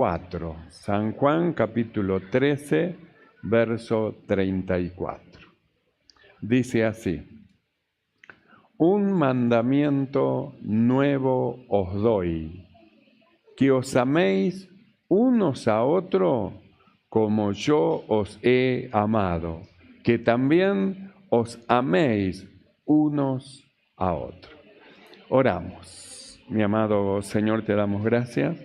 4. San Juan capítulo 13, verso 34. Dice así: un mandamiento nuevo os doy, que os améis unos a otros como yo os he amado, que también os améis unos a otros. Oramos. Mi amado Señor, te damos gracias.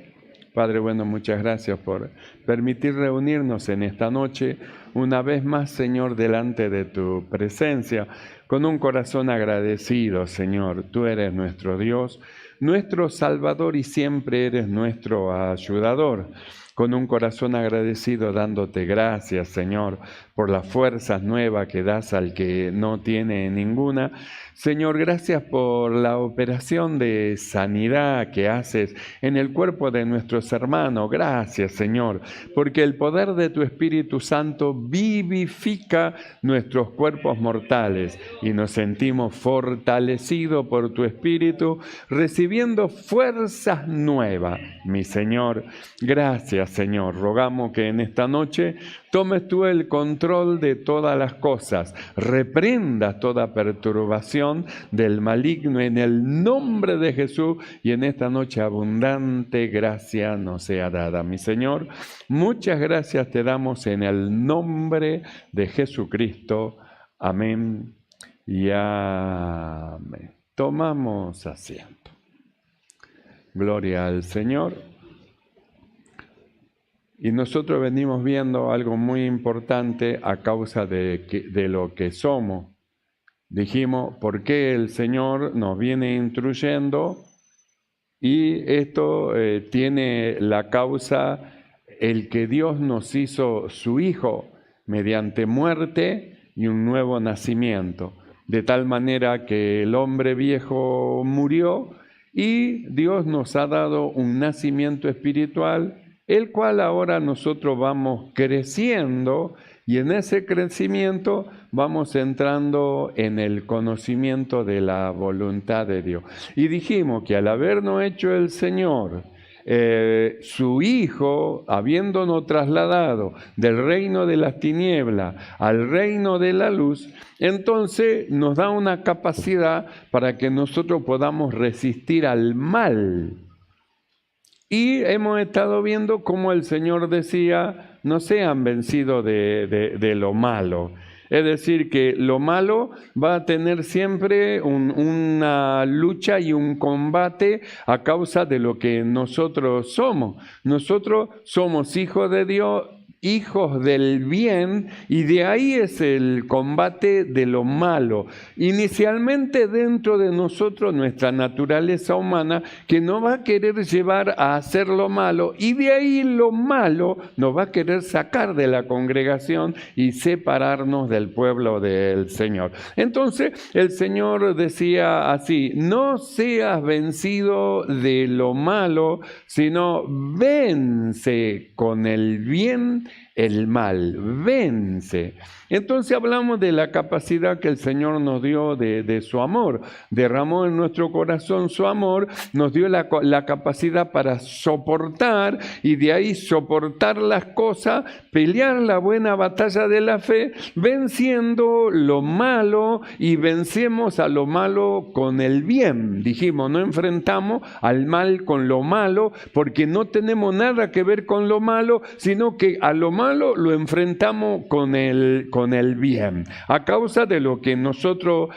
Padre bueno, muchas gracias por permitir reunirnos en esta noche, una vez más, Señor, delante de tu presencia, con un corazón agradecido, Señor. Tú eres nuestro Dios, nuestro Salvador y siempre eres nuestro ayudador. Con un corazón agradecido, dándote gracias, Señor, por las fuerzas nuevas que das al que no tiene ninguna. Señor, gracias por la operación de sanidad que haces en el cuerpo de nuestros hermanos. Gracias, Señor, porque el poder de tu Espíritu Santo vivifica nuestros cuerpos mortales y nos sentimos fortalecidos por tu Espíritu, recibiendo fuerzas nuevas. Mi Señor, gracias, Señor. Rogamos que en esta noche tomes tú el control de todas las cosas, reprendas toda perturbación del maligno en el nombre de Jesús, y en esta noche abundante gracia nos sea dada. Mi Señor, muchas gracias te damos en el nombre de Jesucristo. Amén y amén. Tomamos asiento. Gloria al Señor. Y nosotros venimos viendo algo muy importante a causa de lo que somos. Dijimos, ¿por qué el Señor nos viene instruyendo? Y esto tiene la causa, el que Dios nos hizo su Hijo mediante muerte y un nuevo nacimiento. De tal manera que el hombre viejo murió y Dios nos ha dado un nacimiento espiritual, el cual ahora nosotros vamos creciendo, y en ese crecimiento vamos entrando en el conocimiento de la voluntad de Dios. Y dijimos que al habernos hecho el Señor su Hijo, habiéndonos trasladado del reino de las tinieblas al reino de la luz, entonces nos da una capacidad para que nosotros podamos resistir al mal. Y hemos estado viendo cómo el Señor decía, no sean vencidos de lo malo. Es decir, que lo malo va a tener siempre una lucha y un combate a causa de lo que nosotros somos. Nosotros somos hijos de Dios, hijos del bien, y de ahí es el combate de lo malo. Inicialmente dentro de nosotros nuestra naturaleza humana, que nos va a querer llevar a hacer lo malo, y de ahí lo malo nos va a querer sacar de la congregación y separarnos del pueblo del Señor. Entonces el Señor decía así: no seas vencido de lo malo, sino vence con el bien el mal, vence. Entonces hablamos de la capacidad que el Señor nos dio de su amor. Derramó en nuestro corazón su amor, nos dio la capacidad para soportar, y de ahí soportar las cosas, pelear la buena batalla de la fe, venciendo lo malo, y vencemos a lo malo con el bien. Dijimos, no enfrentamos al mal con lo malo, porque no tenemos nada que ver con lo malo, sino que a lo malo lo enfrentamos con el bien, a causa de lo que nosotros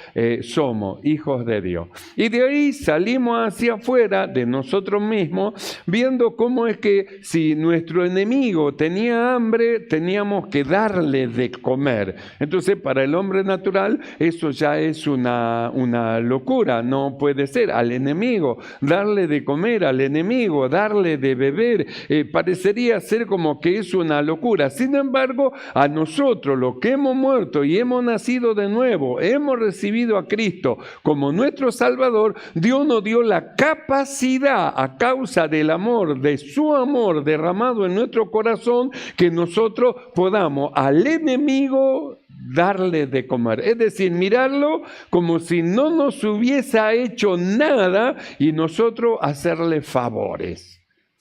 somos, hijos de Dios. Y de ahí salimos hacia afuera de nosotros mismos, viendo cómo es que si nuestro enemigo tenía hambre, teníamos que darle de comer. Entonces, para el hombre natural, eso ya es una locura. No puede ser al enemigo darle de comer, al enemigo darle de beber. Parecería ser como que es una locura. Sin embargo, a nosotros, los que hemos muerto y hemos nacido de nuevo, hemos recibido a Cristo como nuestro Salvador, Dios nos dio la capacidad, a causa del amor, de su amor derramado en nuestro corazón, que nosotros podamos al enemigo darle de comer. Es decir, mirarlo como si no nos hubiese hecho nada y nosotros hacerle favores.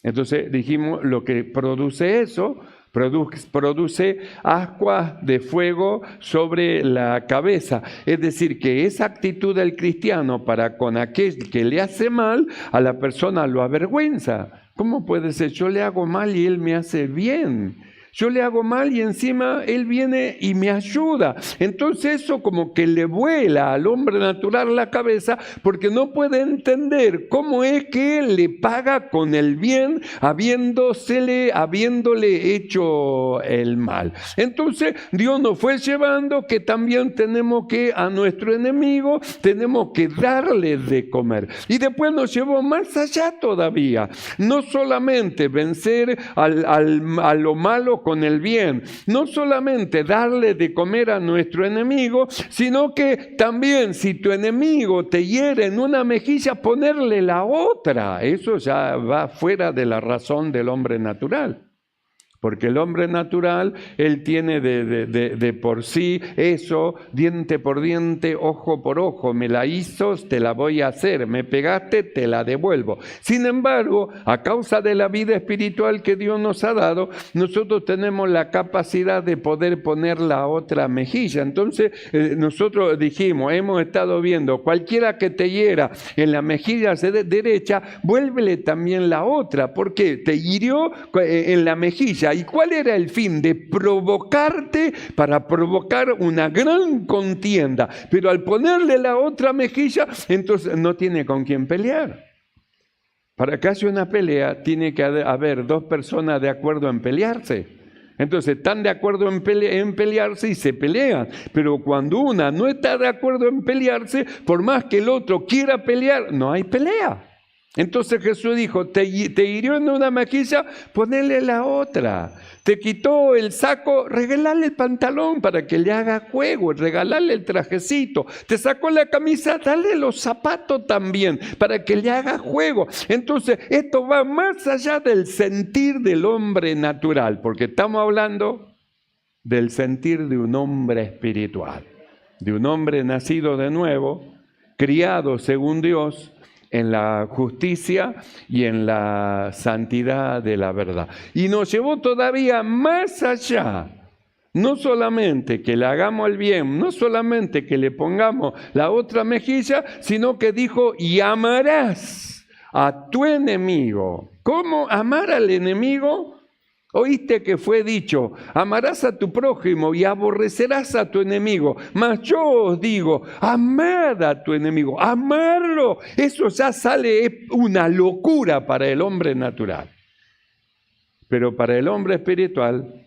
Entonces dijimos, lo que produce eso, produce ascuas de fuego sobre la cabeza. Es decir, que esa actitud del cristiano para con aquel que le hace mal, a la persona lo avergüenza. ¿Cómo puede ser? Yo le hago mal y él me hace bien. Yo le hago mal y encima él viene y me ayuda. Entonces eso como que le vuela al hombre natural la cabeza, porque no puede entender cómo es que él le paga con el bien habiéndole hecho el mal. Entonces Dios nos fue llevando que también tenemos que a nuestro enemigo tenemos que darle de comer. Y después nos llevó más allá todavía. No solamente vencer a lo malo con el bien, no solamente darle de comer a nuestro enemigo, sino que también si tu enemigo te hiere en una mejilla, ponerle la otra. Eso ya va fuera de la razón del hombre natural. Porque el hombre natural, él tiene de por sí eso, diente por diente, ojo por ojo. Me la hizo, te la voy a hacer. Me pegaste, te la devuelvo. Sin embargo, a causa de la vida espiritual que Dios nos ha dado, nosotros tenemos la capacidad de poder poner la otra mejilla. Entonces, nosotros dijimos, hemos estado viendo, cualquiera que te hiera en la mejilla derecha, vuélvele también la otra. ¿Por qué? Te hirió en la mejilla. ¿Y cuál era el fin? De provocarte para provocar una gran contienda. Pero al ponerle la otra mejilla, entonces no tiene con quién pelear. Para que haya una pelea, tiene que haber dos personas de acuerdo en pelearse. Entonces están de acuerdo en pelearse y se pelean. Pero cuando una no está de acuerdo en pelearse, por más que el otro quiera pelear, no hay pelea. Entonces Jesús dijo, te hirió en una mejilla, ponele la otra. Te quitó el saco, regalale el pantalón para que le haga juego, regalale el trajecito. Te sacó la camisa, dale los zapatos también para que le haga juego. Entonces esto va más allá del sentir del hombre natural, porque estamos hablando del sentir de un hombre espiritual, de un hombre nacido de nuevo, criado según Dios, en la justicia y en la santidad de la verdad. Y nos llevó todavía más allá. No solamente que le hagamos el bien, no solamente que le pongamos la otra mejilla, sino que dijo, y amarás a tu enemigo. ¿Cómo amar al enemigo? Oíste que fue dicho, amarás a tu prójimo y aborrecerás a tu enemigo. Mas yo os digo, amad a tu enemigo, amarlo. Eso ya sale una locura para el hombre natural. Pero para el hombre espiritual,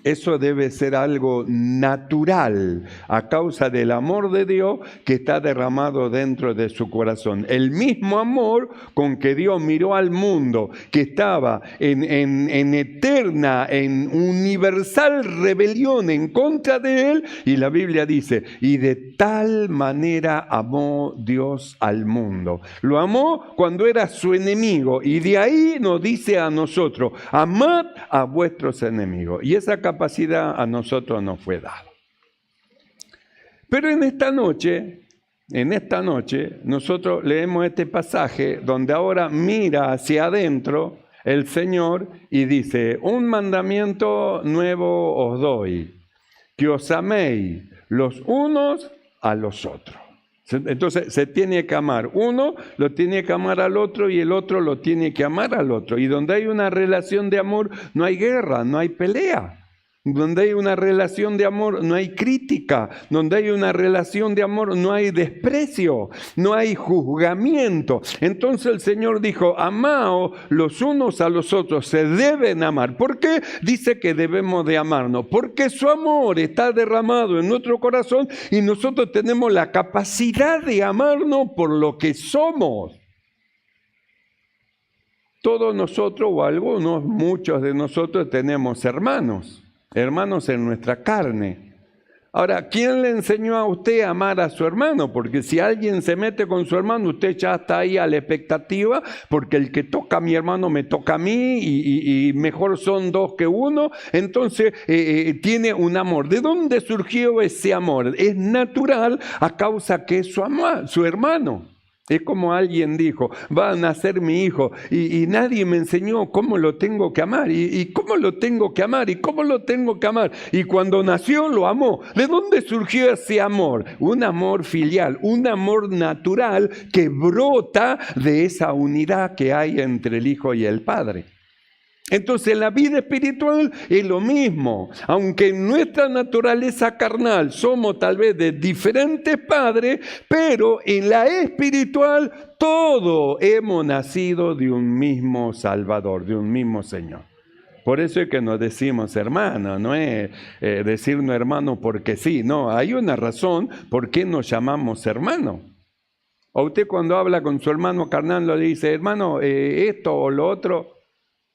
eso debe ser algo natural a causa del amor de Dios que está derramado dentro de su corazón. El mismo amor con que Dios miró al mundo, que estaba en eterna, en universal rebelión en contra de él. Y la Biblia dice, y de tal manera amó Dios al mundo. Lo amó cuando era su enemigo. Y de ahí nos dice a nosotros, amad a vuestros enemigos. Y esa capacidad a nosotros nos fue dada. Pero en esta noche, nosotros leemos este pasaje donde ahora mira hacia adentro el Señor y dice, un mandamiento nuevo os doy, que os améis los unos a los otros. Entonces se tiene que amar. Uno lo tiene que amar al otro y el otro lo tiene que amar al otro. Y donde hay una relación de amor no hay guerra, no hay pelea. Donde hay una relación de amor no hay crítica, donde hay una relación de amor no hay desprecio, no hay juzgamiento. Entonces el Señor dijo, amaos los unos a los otros, se deben amar. ¿Por qué dice que debemos de amarnos? Porque su amor está derramado en nuestro corazón y nosotros tenemos la capacidad de amarnos por lo que somos. Todos nosotros, o algunos, muchos de nosotros tenemos hermanos en nuestra carne. Ahora, ¿quién le enseñó a usted a amar a su hermano? Porque si alguien se mete con su hermano, usted ya está ahí a la expectativa, porque el que toca a mi hermano me toca a mí, y mejor son dos que uno. Entonces, tiene un amor. ¿De dónde surgió ese amor? Es natural a causa que es su hermano. Es como alguien dijo, va a nacer mi hijo y nadie me enseñó cómo lo tengo que amar y cómo lo tengo que amar y cómo lo tengo que amar. Y cuando nació lo amó. ¿De dónde surgió ese amor? Un amor filial, un amor natural que brota de esa unidad que hay entre el Hijo y el Padre. Entonces la vida espiritual es lo mismo, aunque en nuestra naturaleza carnal somos tal vez de diferentes padres, pero en la espiritual todos hemos nacido de un mismo Salvador, de un mismo Señor. Por eso es que nos decimos hermano, no es decirnos hermano porque sí, no, hay una razón por qué nos llamamos hermano. O usted cuando habla con su hermano carnal le dice, hermano, esto o lo otro.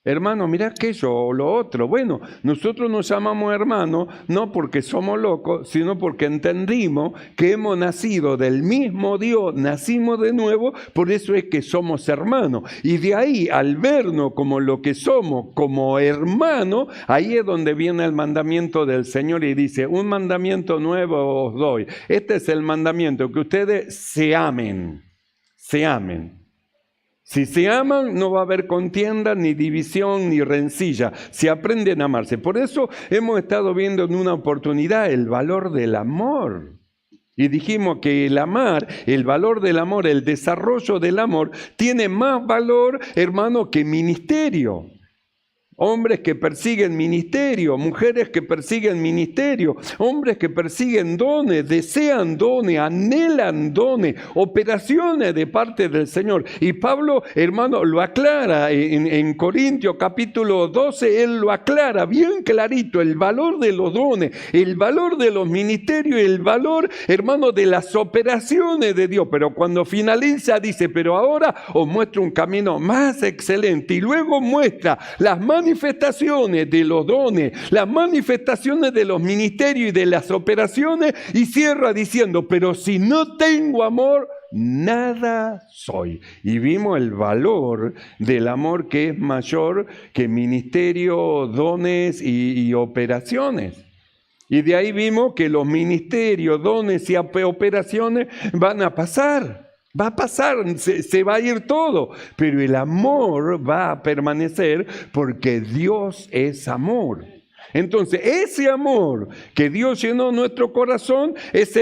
Hermano, mira aquello o lo otro. Bueno, nosotros nos llamamos hermanos no porque somos locos, sino porque entendimos que hemos nacido del mismo Dios, nacimos de nuevo, por eso es que somos hermanos. Y de ahí, al vernos como lo que somos, como hermanos, ahí es donde viene el mandamiento del Señor y dice, un mandamiento nuevo os doy. Este es el mandamiento, que ustedes se amen, se amen. Si se aman, no va a haber contienda, ni división, ni rencilla. Si aprenden a amarse. Por eso hemos estado viendo en una oportunidad el valor del amor. Y dijimos que el amar, el valor del amor, el desarrollo del amor, tiene más valor, hermano, que ministerio. Hombres que persiguen ministerio, mujeres que persiguen ministerio, hombres que persiguen dones, desean dones, anhelan dones, operaciones de parte del Señor. Y Pablo, hermano, lo aclara en Corintios capítulo 12, él lo aclara bien clarito, el valor de los dones, el valor de los ministerios, el valor, hermano, de las operaciones de Dios. Pero cuando finaliza dice, pero ahora os muestro un camino más excelente. Y luego muestra las manifestaciones de los dones, las manifestaciones de los ministerios y de las operaciones, y cierra diciendo, pero si no tengo amor, nada soy. Y vimos el valor del amor que es mayor que ministerio, dones y operaciones. Y de ahí vimos que los ministerios, dones y operaciones van a pasar. Va a pasar, se va a ir todo, pero el amor va a permanecer porque Dios es amor. Entonces, ese amor que Dios llenó nuestro corazón es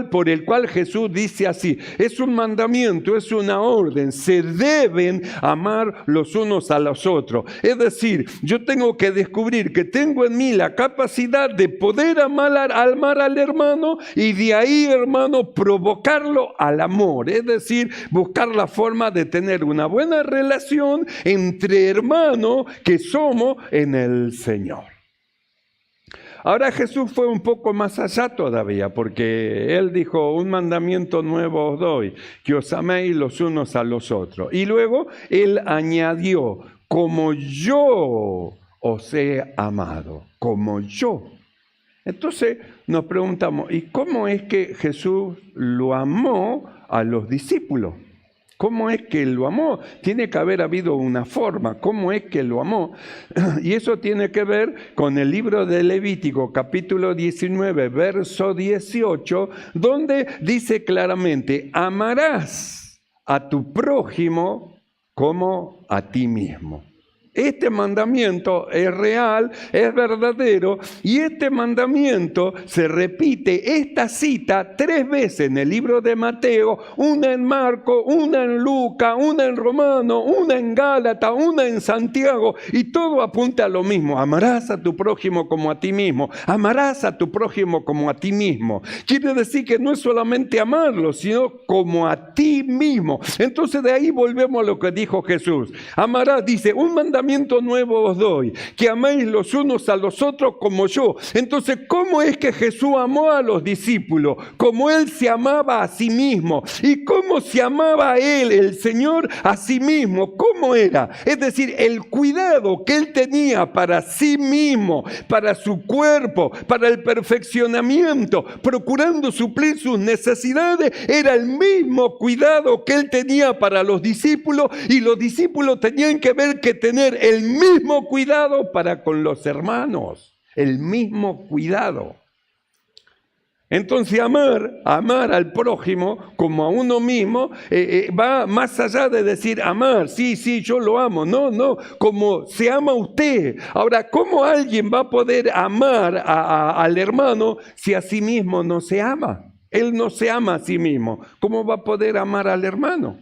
por el cual Jesús dice así, es un mandamiento, es una orden, se deben amar los unos a los otros. Es decir, yo tengo que descubrir que tengo en mí la capacidad de poder amar al hermano y de ahí, hermano, provocarlo al amor. Es decir, buscar la forma de tener una buena relación entre hermanos que somos en el Señor. Ahora Jesús fue un poco más allá todavía, porque Él dijo, un mandamiento nuevo os doy, que os améis los unos a los otros. Y luego Él añadió, como yo os he amado, como yo. Entonces nos preguntamos, ¿y cómo es que Jesús lo amó a los discípulos? ¿Cómo es que lo amó? Tiene que haber habido una forma. ¿Cómo es que lo amó? Y eso tiene que ver con el libro de Levítico, capítulo 19, verso 18, donde dice claramente, amarás a tu prójimo como a ti mismo. Este mandamiento es real, es verdadero, y este mandamiento se repite, esta cita 3 veces en el libro de Mateo, una en Marcos, una en Lucas, una en Romanos, una en Gálatas, una en Santiago, y todo apunta a lo mismo, amarás a tu prójimo como a ti mismo, amarás a tu prójimo como a ti mismo. Quiere decir que no es solamente amarlo, sino como a ti mismo. Entonces de ahí volvemos a lo que dijo Jesús. Amarás, dice, un mandamiento nuevo os doy, que améis los unos a los otros como yo. Entonces, ¿cómo es que Jesús amó a los discípulos? Como Él se amaba a sí mismo. ¿Y cómo se amaba a Él, el Señor, a sí mismo? ¿Cómo era? Es decir, el cuidado que Él tenía para sí mismo, para su cuerpo, para el perfeccionamiento, procurando suplir sus necesidades, era el mismo cuidado que Él tenía para los discípulos, y los discípulos tenían que ver que tener el mismo cuidado para con los hermanos, el mismo cuidado. Entonces amar al prójimo como a uno mismo va más allá de decir amar, sí, yo lo amo. No, como se ama usted. Ahora, ¿cómo alguien va a poder amar al hermano si a sí mismo no se ama? Él no se ama a sí mismo. ¿Cómo va a poder amar al hermano?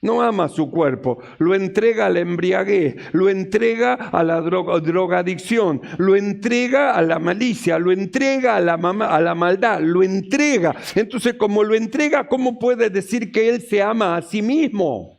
No ama su cuerpo, lo entrega a la embriaguez, lo entrega a la drogadicción, lo entrega a la malicia, lo entrega a la maldad, lo entrega. Entonces, como lo entrega, ¿cómo puede decir que Él se ama a sí mismo?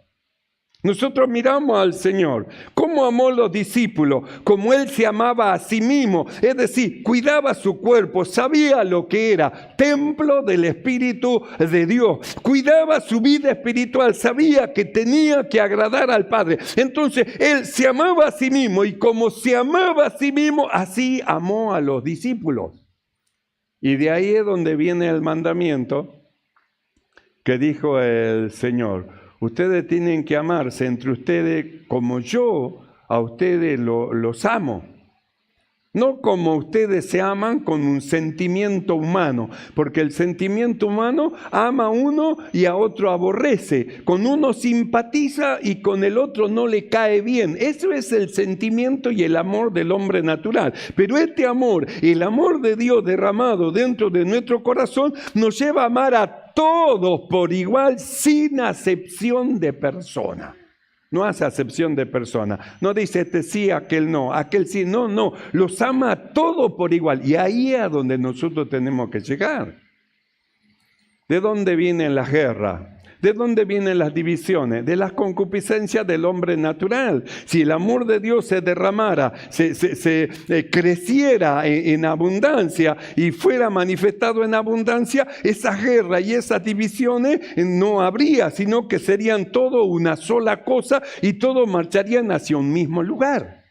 Nosotros miramos al Señor, cómo amó a los discípulos, como Él se amaba a sí mismo, es decir, cuidaba su cuerpo, sabía lo que era, templo del Espíritu de Dios, cuidaba su vida espiritual, sabía que tenía que agradar al Padre. Entonces, Él se amaba a sí mismo y como se amaba a sí mismo, así amó a los discípulos. Y de ahí es donde viene el mandamiento que dijo el Señor. Ustedes tienen que amarse entre ustedes como yo a ustedes los amo. No como ustedes se aman con un sentimiento humano, porque el sentimiento humano ama a uno y a otro aborrece. Con uno simpatiza y con el otro no le cae bien. Eso es el sentimiento y el amor del hombre natural. Pero este amor, el amor de Dios derramado dentro de nuestro corazón, nos lleva a amar a todos por igual, sin acepción de persona. No hace acepción de persona. No dice este sí, aquel no, aquel sí. No. Los ama a todos por igual. Y ahí es a donde nosotros tenemos que llegar. ¿De dónde vienen las guerras? ¿De dónde vienen las divisiones? De las concupiscencias del hombre natural. Si el amor de Dios se derramara, se creciera en abundancia y fuera manifestado en abundancia, esas guerras y esas divisiones no habría, sino que serían todo una sola cosa y todos marcharían hacia un mismo lugar.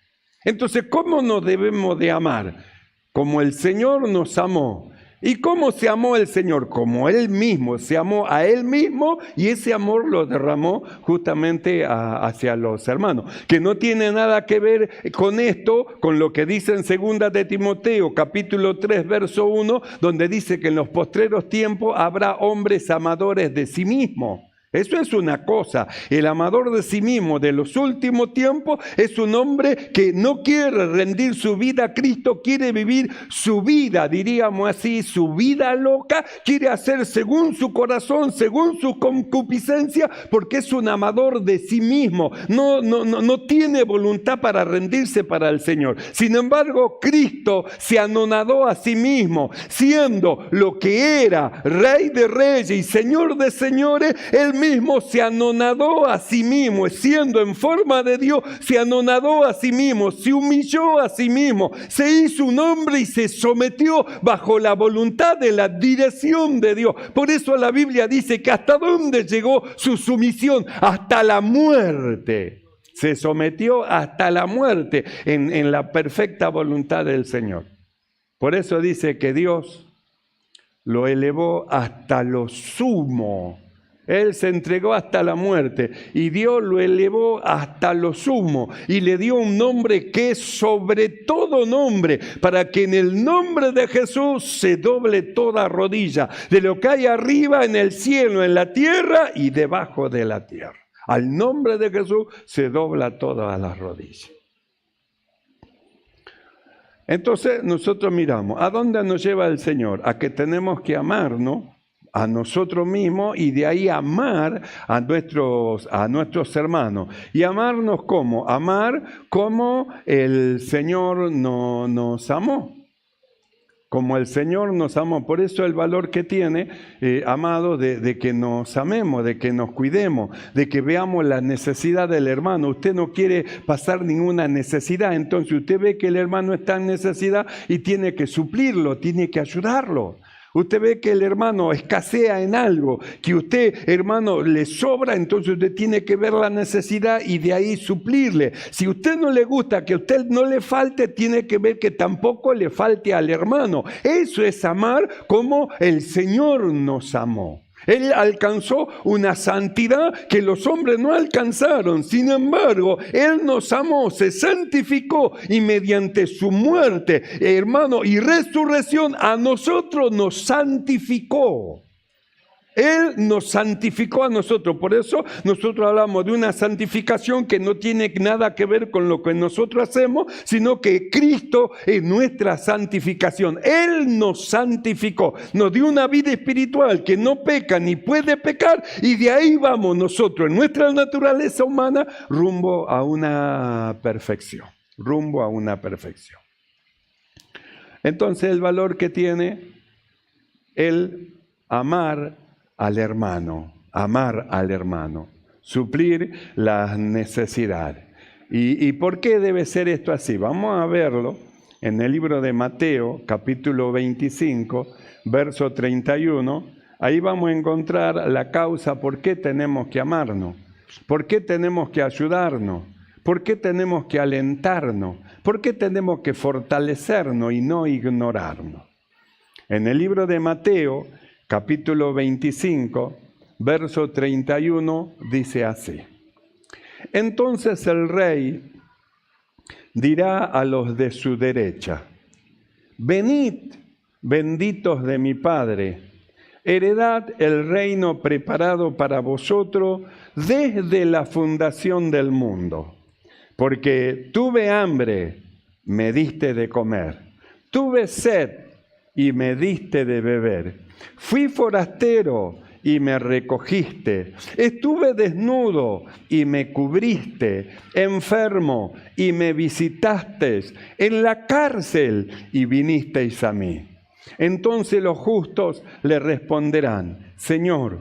Entonces, ¿cómo nos debemos de amar? Como el Señor nos amó. ¿Y cómo se amó el Señor? Como Él mismo, se amó a Él mismo y ese amor lo derramó justamente hacia los hermanos. Que no tiene nada que ver con esto, con lo que dice en 2 de Timoteo, capítulo 3, verso 1, donde dice que en los postreros tiempos habrá hombres amadores de sí mismos. Eso es una cosa. El amador de sí mismo de los últimos tiempos es un hombre que no quiere rendir su vida a Cristo, quiere vivir su vida, diríamos así, su vida loca, quiere hacer según su corazón, según su concupiscencia, porque es un amador de sí mismo. No tiene voluntad para rendirse para el Señor. Sin embargo, Cristo se anonadó a sí mismo, siendo lo que era, Rey de Reyes y Señor de Señores. Él mismo se anonadó a sí mismo, siendo en forma de Dios, se anonadó a sí mismo, se humilló a sí mismo, se hizo un hombre y se sometió bajo la voluntad de la dirección de Dios. Por eso la Biblia dice que hasta dónde llegó su sumisión, hasta la muerte. Se sometió hasta la muerte en la perfecta voluntad del Señor. Por eso dice que Dios lo elevó hasta lo sumo. Él se entregó hasta la muerte y Dios lo elevó hasta lo sumo y le dio un nombre que es sobre todo nombre, para que en el nombre de Jesús se doble toda rodilla, de lo que hay arriba en el cielo, en la tierra y debajo de la tierra. Al nombre de Jesús se dobla todas las rodillas. Entonces nosotros miramos, ¿a dónde nos lleva el Señor? A que tenemos que amarnos a nosotros mismos y de ahí amar a nuestros hermanos. ¿Y amarnos cómo? Amar como el Señor nos amó. Como el Señor nos amó. Por eso el valor que tiene, amado, de que nos amemos, de que nos cuidemos, de que veamos la necesidad del hermano. Usted no quiere pasar ninguna necesidad, entonces usted ve que el hermano está en necesidad y tiene que suplirlo, tiene que ayudarlo. Usted ve que el hermano escasea en algo, que usted, hermano, le sobra, entonces usted tiene que ver la necesidad y de ahí suplirle. Si a usted no le gusta que a usted no le falte, tiene que ver que tampoco le falte al hermano. Eso es amar como el Señor nos amó. Él alcanzó una santidad que los hombres no alcanzaron. Sin embargo, Él nos amó, se santificó y mediante su muerte, hermano, y resurrección a nosotros nos santificó. Él nos santificó a nosotros. Por eso nosotros hablamos de una santificación que no tiene nada que ver con lo que nosotros hacemos, sino que Cristo es nuestra santificación. Él nos santificó, nos dio una vida espiritual que no peca ni puede pecar, y de ahí vamos nosotros en nuestra naturaleza humana rumbo a una perfección. Rumbo a una perfección. Entonces el valor que tiene el amar al hermano, suplir las necesidades. ¿Y por qué debe ser esto así? Vamos a verlo en el libro de Mateo, capítulo 25, verso 31. Ahí vamos a encontrar la causa por qué tenemos que amarnos, por qué tenemos que ayudarnos, por qué tenemos que alentarnos, por qué tenemos que fortalecernos y no ignorarnos. En el libro de Mateo, capítulo 25, verso 31, dice así: Entonces el rey dirá a los de su derecha: Venid, benditos de mi Padre, heredad el reino preparado para vosotros desde la fundación del mundo. Porque tuve hambre, me diste de comer, tuve sed y me diste de beber. Fui forastero y me recogiste. Estuve desnudo y me cubriste. Enfermo y me visitasteis. En la cárcel y vinisteis a mí. Entonces los justos le responderán: Señor,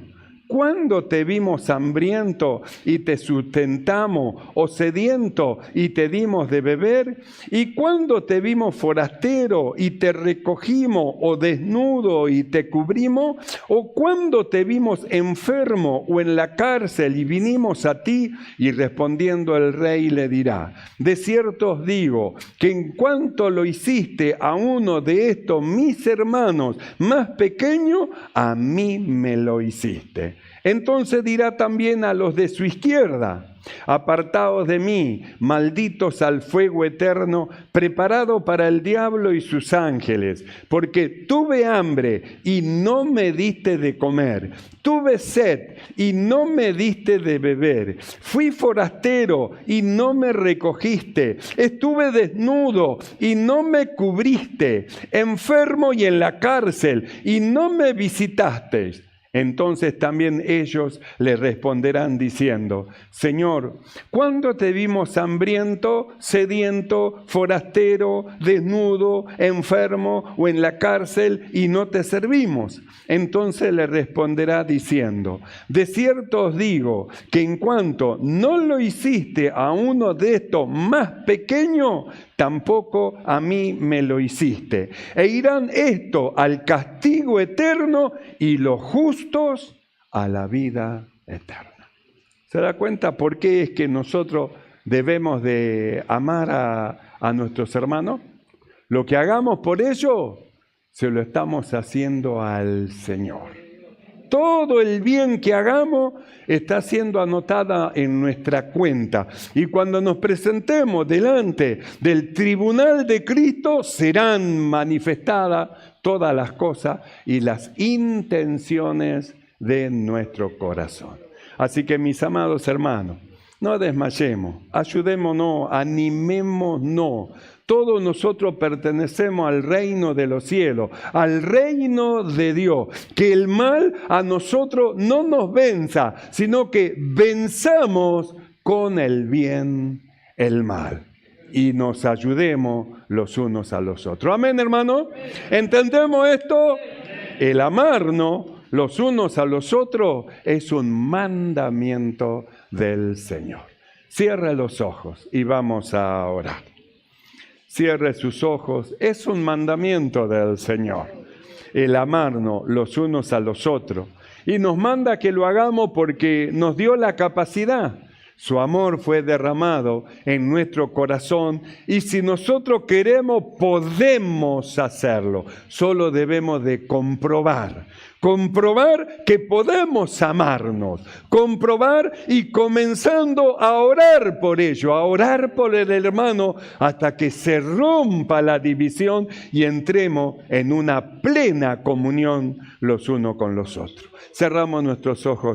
¿cuándo te vimos hambriento y te sustentamos, o sediento y te dimos de beber? ¿Y cuándo te vimos forastero y te recogimos, o desnudo y te cubrimos? ¿O cuándo te vimos enfermo o en la cárcel y vinimos a ti? Y respondiendo el rey le dirá: de cierto os digo que en cuanto lo hiciste a uno de estos mis hermanos más pequeños, a mí me lo hiciste. Entonces dirá también a los de su izquierda: apartaos de mí, malditos al fuego eterno, preparado para el diablo y sus ángeles, porque tuve hambre y no me diste de comer, tuve sed y no me diste de beber, fui forastero y no me recogiste, estuve desnudo y no me cubriste, enfermo y en la cárcel y no me visitasteis. Entonces también ellos le responderán diciendo: Señor, ¿cuándo te vimos hambriento, sediento, forastero, desnudo, enfermo o en la cárcel y no te servimos? Entonces le responderá diciendo: de cierto os digo que en cuanto no lo hiciste a uno de estos más pequeños, tampoco a mí me lo hiciste. E irán estos al castigo eterno y los justos a la vida eterna. ¿Se da cuenta por qué es que nosotros debemos de amar a nuestros hermanos? Lo que hagamos por ellos, se lo estamos haciendo al Señor. Todo el bien que hagamos está siendo anotada en nuestra cuenta. Y cuando nos presentemos delante del tribunal de Cristo, serán manifestadas todas las cosas y las intenciones de nuestro corazón. Así que, mis amados hermanos, no desmayemos, ayudémonos, animémonos. Todos nosotros pertenecemos al reino de los cielos, al reino de Dios. Que el mal a nosotros no nos venza, sino que venzamos con el bien el mal. Y nos ayudemos los unos a los otros. Amén, hermano. ¿Entendemos esto? El amarnos los unos a los otros es un mandamiento del Señor. Cierre los ojos y vamos a orar. Cierre sus ojos. Es un mandamiento del Señor, el amarnos los unos a los otros. Y nos manda que lo hagamos porque nos dio la capacidad. Su amor fue derramado en nuestro corazón y si nosotros queremos, podemos hacerlo. Solo debemos de comprobar comprobar que podemos amarnos, comprobar y comenzando a orar por ello, a orar por el hermano hasta que se rompa la división y entremos en una plena comunión los unos con los otros. Cerramos nuestros ojos.